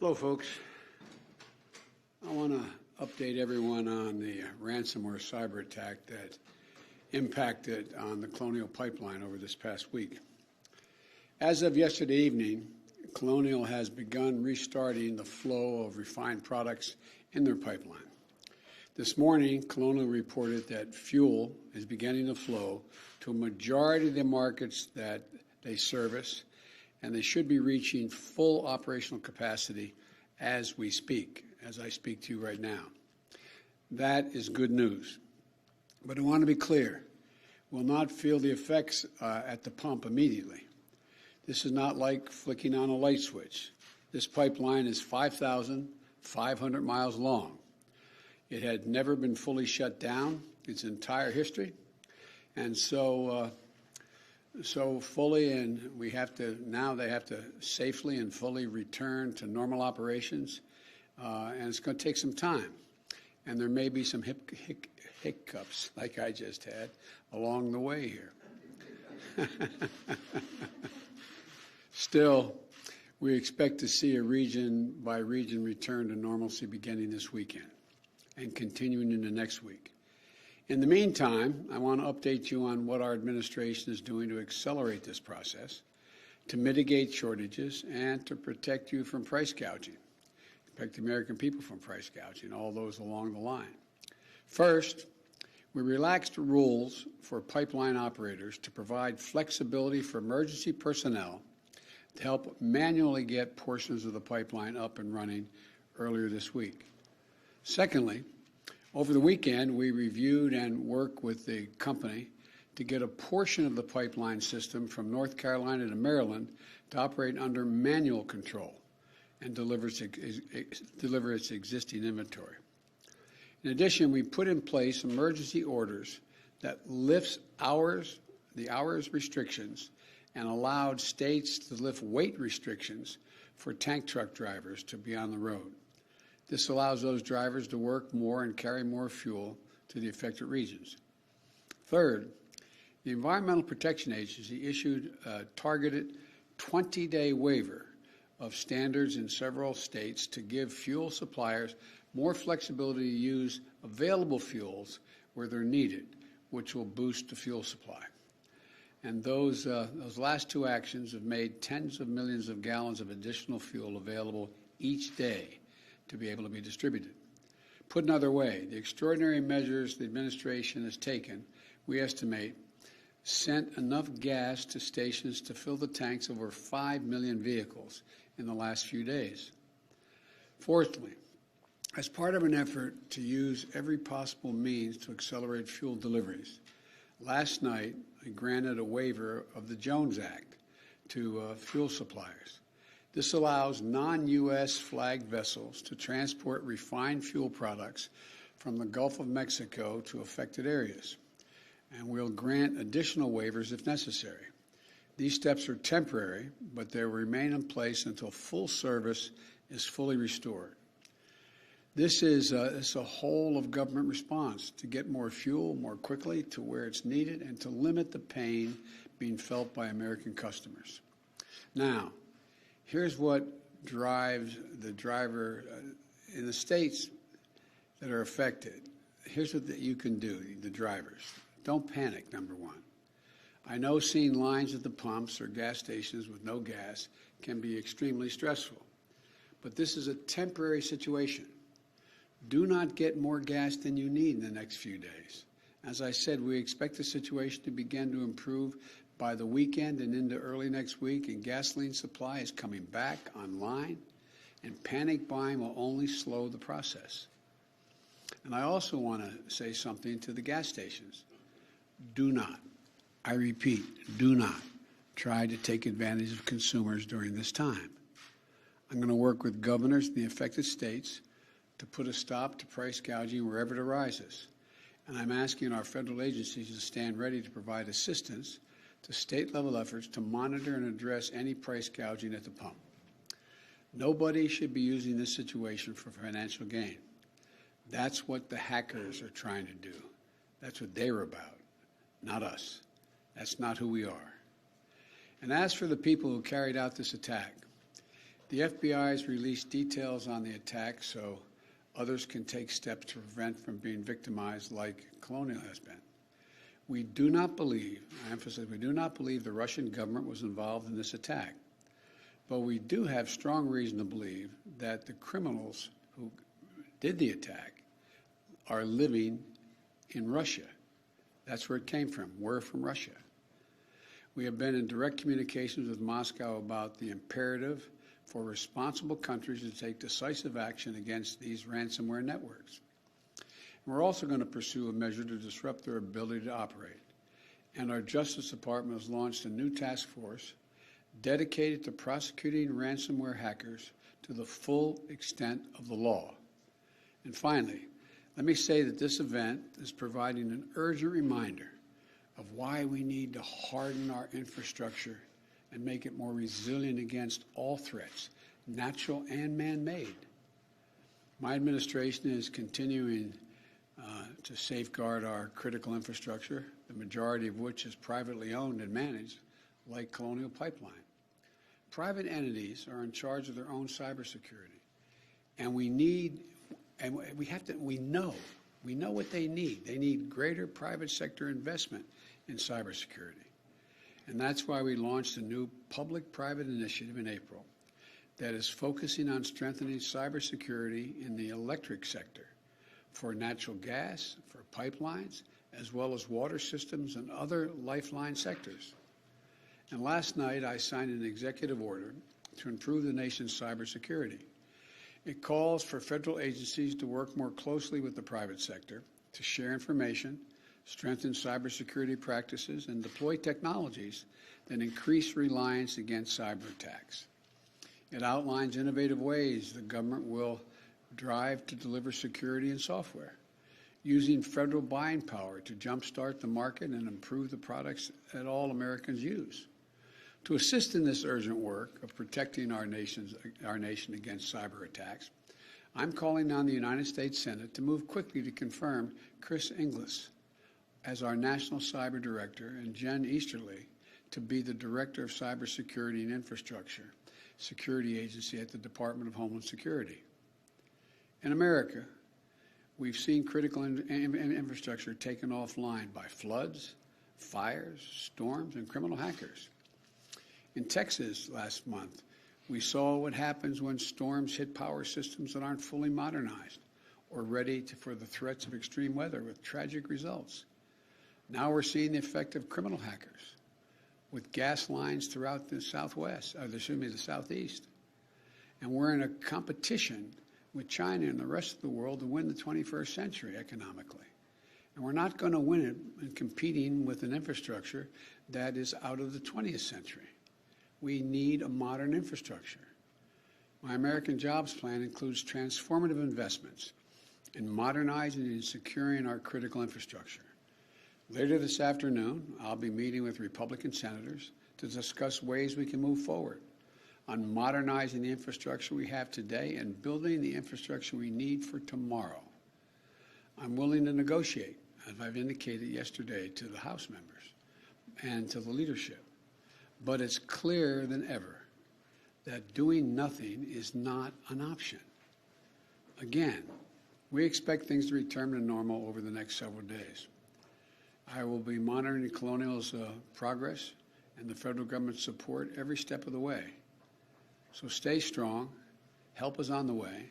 Hello, folks. I want to update everyone on the ransomware cyber attack that impacted on the Colonial Pipeline over this past week. As of yesterday evening, Colonial has begun restarting the flow of refined products in their pipeline. This morning, Colonial reported that fuel is beginning to flow to a majority of the markets that they service, and they should be reaching full operational capacity as we speak, as I speak to you right now. That is good news. But I want to be clear, we'll not feel the effects at the pump immediately. This is not like flicking on a light switch. This pipeline is 5,500 miles long. It had never been fully shut down its entire history, and so fully, and they have to safely and fully return to normal operations, and it's going to take some time. And there may be some hiccups, like I just had, along the way here. Still, we expect to see a region-by-region return to normalcy beginning this weekend and continuing into next week. In the meantime, I want to update you on what our administration is doing to accelerate this process, to mitigate shortages, and to protect you from price gouging, protect the American people from price gouging, all those along the line. First, we relaxed rules for pipeline operators to provide flexibility for emergency personnel to help manually get portions of the pipeline up and running earlier this week. Secondly, over the weekend, we reviewed and worked with the company to get a portion of the pipeline system from North Carolina to Maryland to operate under manual control and deliver its existing inventory. In addition, we put in place emergency orders that lifts the hours restrictions and allowed states to lift weight restrictions for tank truck drivers to be on the road. This allows those drivers to work more and carry more fuel to the affected regions. Third, the Environmental Protection Agency issued a targeted 20-day waiver of standards in several states to give fuel suppliers more flexibility to use available fuels where they're needed, which will boost the fuel supply. And those last two actions have made tens of millions of gallons of additional fuel available each day to be able to be distributed. Put another way, the extraordinary measures the administration has taken, we estimate, sent enough gas to stations to fill the tanks of over 5 million vehicles in the last few days. Fourthly, as part of an effort to use every possible means to accelerate fuel deliveries, last night I granted a waiver of the Jones Act to fuel suppliers. This allows non-U.S. flagged vessels to transport refined fuel products from the Gulf of Mexico to affected areas, and we'll grant additional waivers if necessary. These steps are temporary, but they will remain in place until full service is fully restored. This is a whole of government response to get more fuel more quickly to where it's needed and to limit the pain being felt by American customers. Now, here's what drives the driver in the states that are affected. Here's what you can do, the drivers. Don't panic, number one. I know seeing lines at the pumps or gas stations with no gas can be extremely stressful, but this is a temporary situation. Do not get more gas than you need in the next few days. As I said, we expect the situation to begin to improve by the weekend and into early next week, and gasoline supply is coming back online, and panic buying will only slow the process. And I also want to say something to the gas stations. Do not, I repeat, do not try to take advantage of consumers during this time. I'm going to work with governors in the affected states to put a stop to price gouging wherever it arises. And I'm asking our federal agencies to stand ready to provide assistance to state-level efforts to monitor and address any price gouging at the pump. Nobody should be using this situation for financial gain. That's what the hackers are trying to do. That's what they were about, not us. That's not who we are. And as for the people who carried out this attack, The FBI has released details on the attack so others can take steps to prevent from being victimized like Colonial has been. We do not believe, I emphasize, we do not believe the Russian government was involved in this attack. But we do have strong reason to believe that the criminals who did the attack are living in Russia. That's where it came from. We're from Russia. We have been in direct communications with Moscow about the imperative for responsible countries to take decisive action against these ransomware networks. And we're also going to pursue a measure to disrupt their ability to operate. And our Justice Department has launched a new task force dedicated to prosecuting ransomware hackers to the full extent of the law. And finally, let me say that this event is providing an urgent reminder of why we need to harden our infrastructure and make it more resilient against all threats, natural and man-made. My administration is continuing to safeguard our critical infrastructure, the majority of which is privately owned and managed, like Colonial Pipeline. Private entities are in charge of their own cybersecurity, and we know what they need. They need greater private sector investment in cybersecurity. And that's why we launched a new public-private initiative in April that is focusing on strengthening cybersecurity in the electric sector for natural gas, for pipelines, as well as water systems and other lifeline sectors. And last night, I signed an executive order to improve the nation's cybersecurity. It calls for federal agencies to work more closely with the private sector to share information, strengthen cybersecurity practices, and deploy technologies that increase reliance against cyber attacks. It outlines innovative ways the government will drive to deliver security and software, using federal buying power to jumpstart the market and improve the products that all Americans use. To assist in this urgent work of protecting our nation against cyber attacks, I'm calling on the United States Senate to move quickly to confirm Chris Inglis as our National Cyber Director and Jen Easterly to be the Director of Cybersecurity and Infrastructure Security Agency at the Department of Homeland Security. In America, we've seen critical infrastructure taken offline by floods, fires, storms, and criminal hackers. In Texas last month, we saw what happens when storms hit power systems that aren't fully modernized or ready for the threats of extreme weather with tragic results. Now we're seeing the effect of criminal hackers with gas lines throughout the southeast. And we're in a competition with China and the rest of the world to win the 21st century economically. And we're not going to win it in competing with an infrastructure that is out of the 20th century. We need a modern infrastructure. My American Jobs Plan includes transformative investments in modernizing and securing our critical infrastructure. Later this afternoon, I'll be meeting with Republican senators to discuss ways we can move forward on modernizing the infrastructure we have today and building the infrastructure we need for tomorrow. I'm willing to negotiate, as I've indicated yesterday to the House members and to the leadership. But it's clearer than ever that doing nothing is not an option. Again, we expect things to return to normal over the next several days. I will be monitoring Colonial's progress and the federal government's support every step of the way. So stay strong. Help is on the way.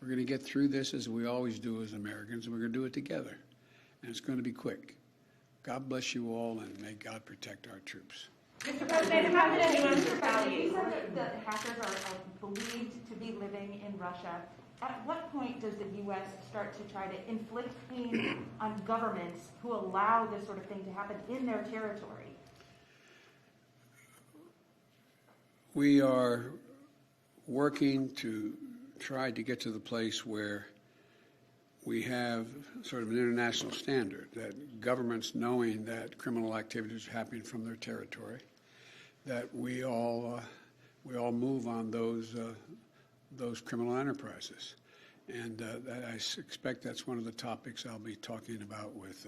We're going to get through this as we always do as Americans, and we're going to do it together. And it's going to be quick. God bless you all, and may God protect our troops. Mr. President, how did anyone retaliate? You said that hackers are believed to be living in Russia. At what point does the U.S. start to try to inflict pain on governments who allow this sort of thing to happen in their territory? We are working to try to get to the place where we have sort of an international standard, that governments, knowing that criminal activities are happening from their territory, that we all move on those criminal enterprises. And I expect that's one of the topics I'll be talking about with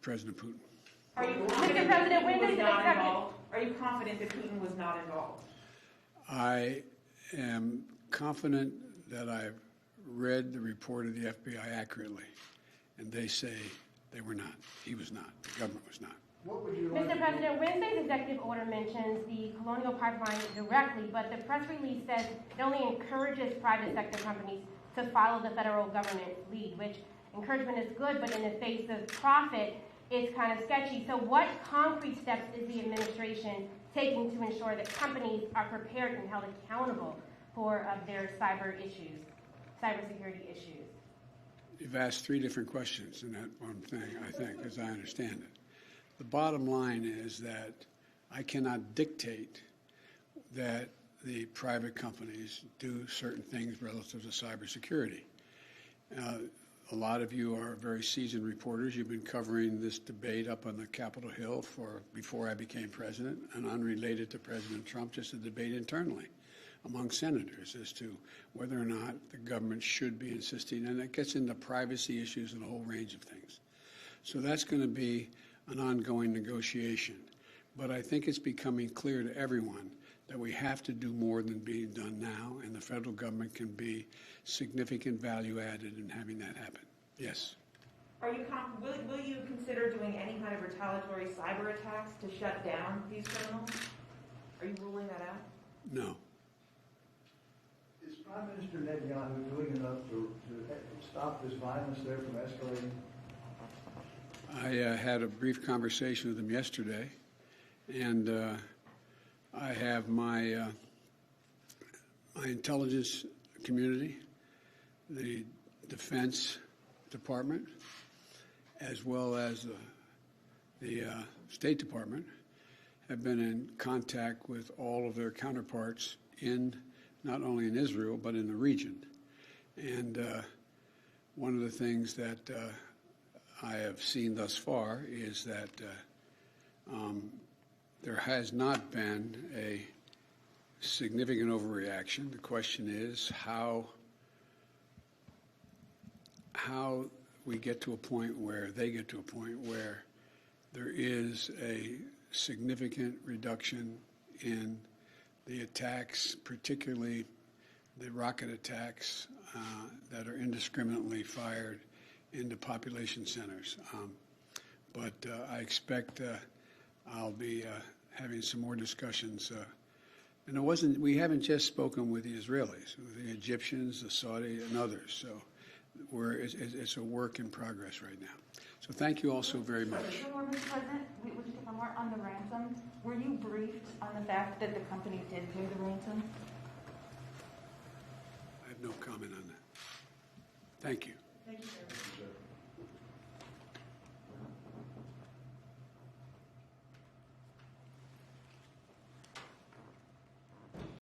President Putin. Are you confident that Putin was not involved? Are you confident that Putin was not involved? I am confident that I've read the report of the FBI accurately, and they say they were not. He was not. The government was not. What would you like Mr. President, Wednesday's executive order mentions the Colonial Pipeline directly, but the press release says it only encourages private sector companies to follow the federal government's lead, which encouragement is good, but in the face of profit, it's kind of sketchy. So what concrete steps is the administration taking to ensure that companies are prepared and held accountable for their cybersecurity issues? You've asked three different questions in that one thing, I think, as I understand it. The bottom line is that I cannot dictate that the private companies do certain things relative to cybersecurity. A lot of you are very seasoned reporters. You've been covering this debate up on the Capitol Hill before I became president, and unrelated to President Trump, just a debate internally among senators as to whether or not the government should be insisting, and it gets into privacy issues and a whole range of things. So that's going to be an ongoing negotiation. But I think it's becoming clear to everyone that we have to do more than being done now, and the federal government can be significant value added in having that happen. Yes. Will you consider doing any kind of retaliatory cyber attacks to shut down these criminals? Are you ruling that out? No. Is Prime Minister Netanyahu doing enough to stop this violence there from escalating? I had a brief conversation with him yesterday, and I have my intelligence community, the Defense Department, as well as the State Department, have been in contact with all of their counterparts not only in Israel, but in the region. And one of the things that I have seen thus far is that there has not been a significant overreaction. The question is how we get to a point where they get to a point where there is a significant reduction in the attacks, particularly the rocket attacks that are indiscriminately fired into population centers. But I expect I'll be having some more discussions. And we haven't just spoken with the Israelis, with the Egyptians, the Saudi, and others. So it's a work in progress right now. So thank you all so very much. Mr. President, would you take one more on the ransom? Were you briefed on the fact that the company did pay the ransom? I have no comment on that. Thank you.